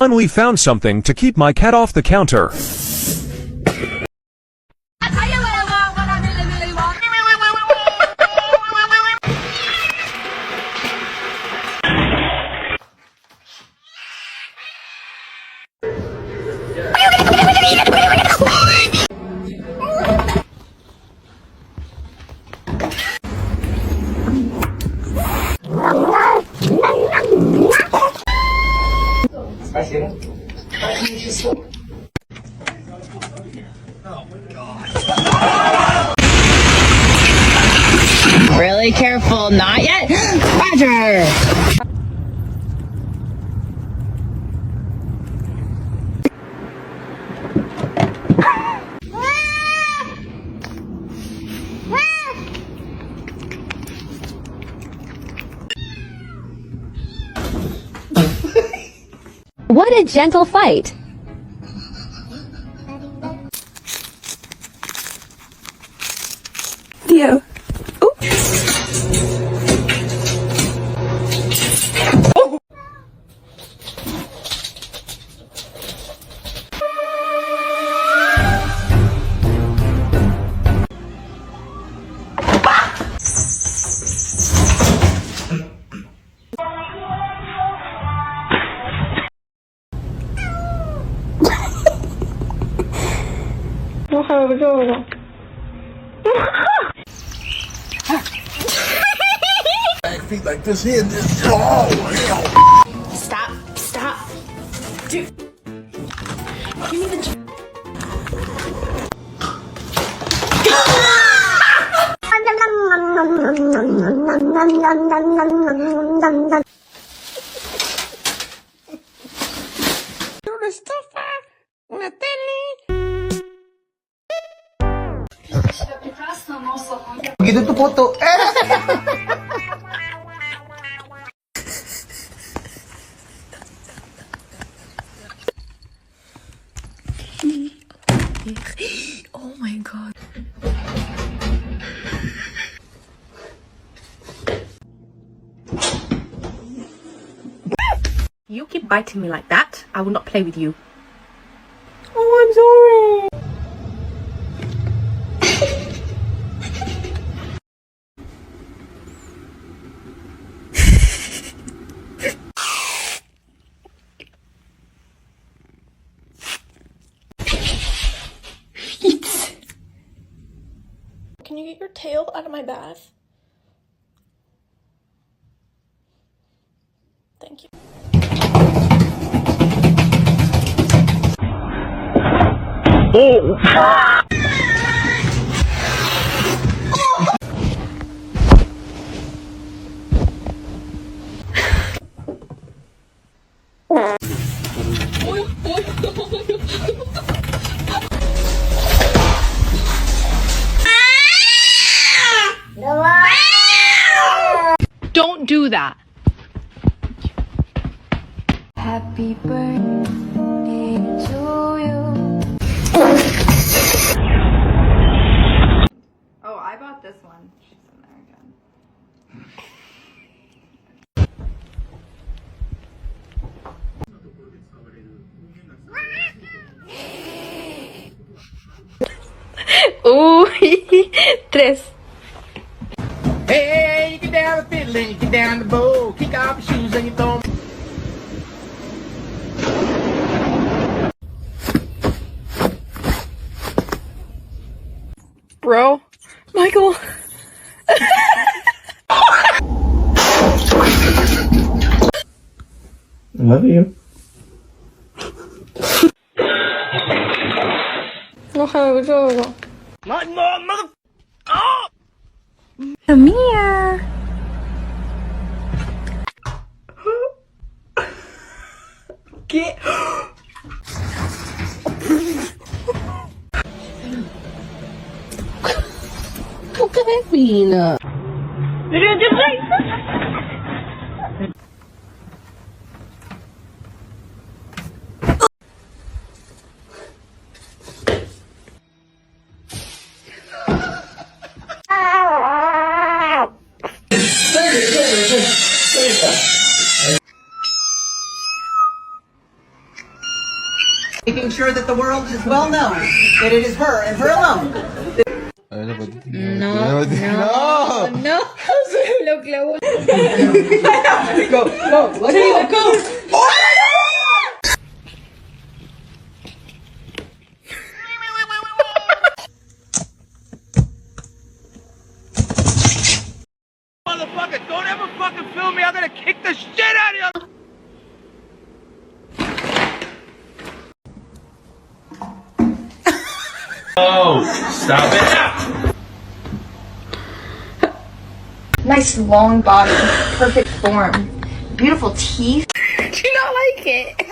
Finally found something to keep my cat off the counter. Really careful, not yet. Roger. What a gentle fight! Theo. Back feet like this here. Oh, hell. Stop. Dude. Give me the... Begitu tuh foto. Oh my god. You keep biting me like that, I will not play with you. Oh, I'm sorry. Can you get your tail out of my bath? Thank you. Don't do that. Happy birthday to you. Oh, I bought this one. She's in there again. Tres. Hey, you get down the fiddle and you get down the bow. Kick off your shoes and you throw 'em. Bro. Michael. I love you. Come here. Get. Pina. Making sure that the world is well known that it is her and her alone. No. Lo clavó. Go, let's go. Motherfucker, don't ever fucking film me. I'm gonna kick the shit out of you. Oh, stop it. Nice long body, perfect form, beautiful teeth. Do you not like it?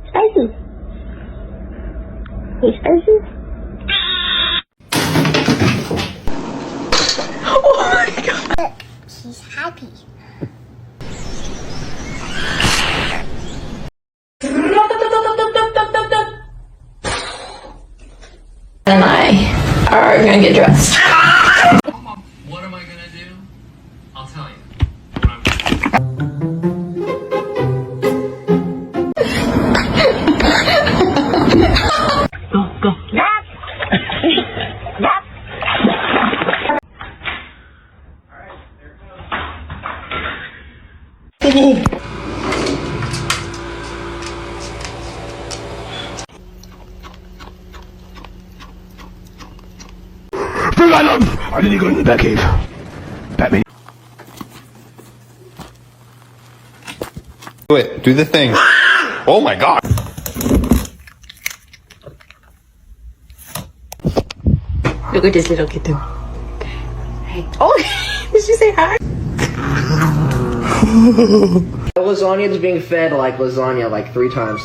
Spicy. Hey, spicy? Oh my god. She's happy. And I are gonna get dressed. What am I gonna do? I'll tell you. Go. Venom! I need to go in the Batcave. Batman. Do it. Do the thing. Oh my god. Look at this little kitten. Hey. Oh, did she say hi? Lasagna is being fed like lasagna like 3 times.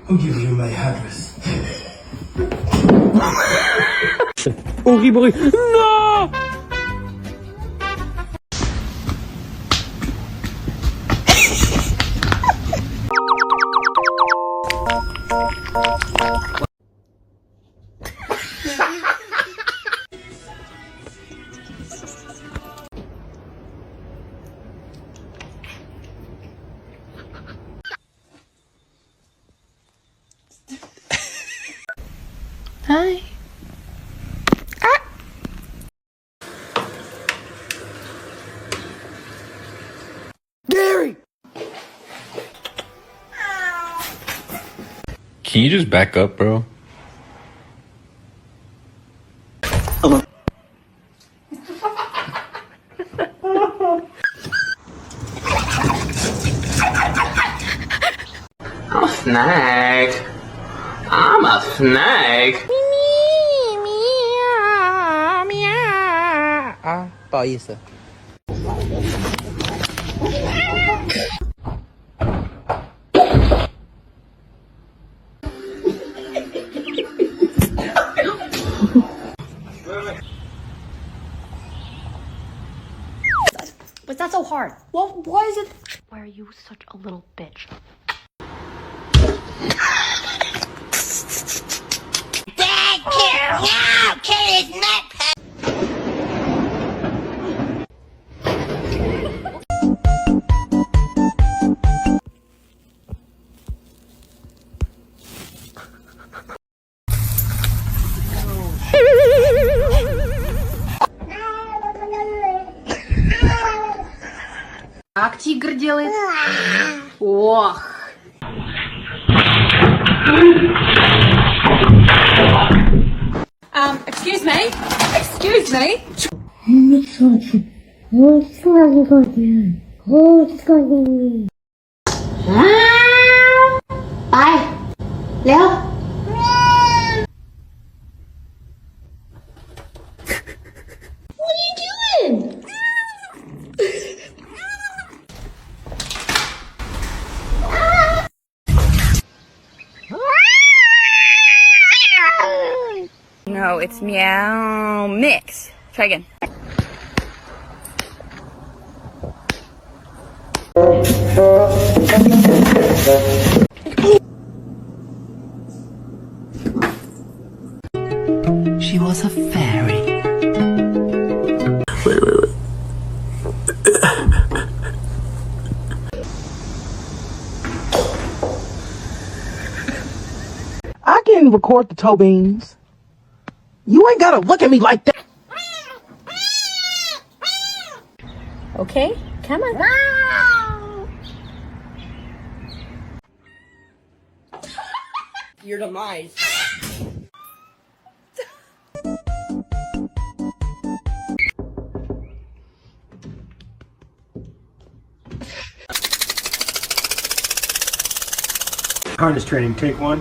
I'll give you my address. Horrible. No! Hi. Gary! Can you just back up, bro? I'm a snake. I'm a snake. 不好意思。What's that so hard? Well, why is it? Why are you such a little bitch? Dad, Carol, now! Carrie's not. Как тигр делает? Ох. Excuse me? Excuse me? ไปเร็ว What are you doing? No, it's meow mix. Try again. She was a fairy. I can record the toe beans. You ain't gotta look at me like that. Okay, come on. Your demise. Harness training, take one.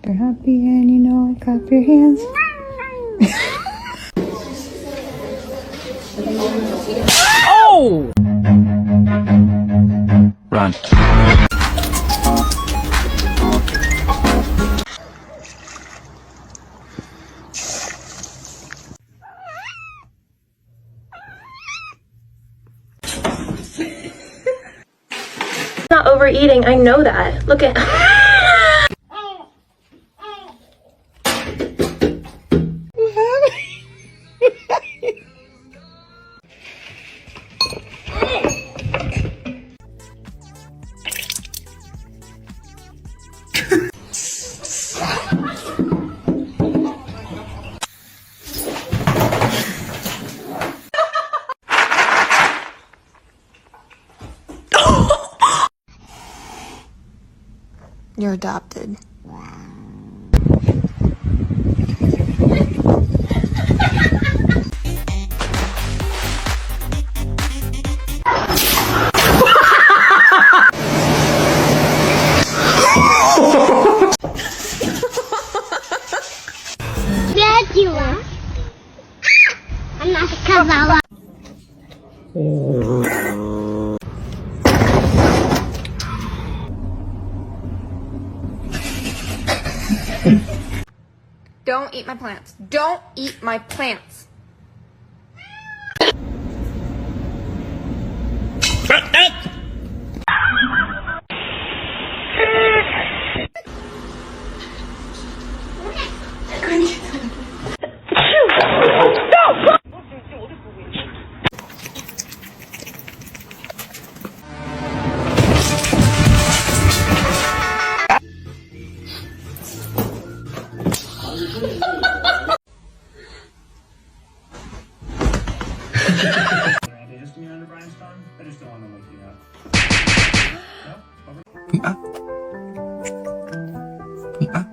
You're happy and you know it. Clap your hands. Oh! Run. Not overeating, I know that. Look at. You're adopted. Dracula. I'm not because I love. Don't eat my plants. Don't eat my plants. Huh?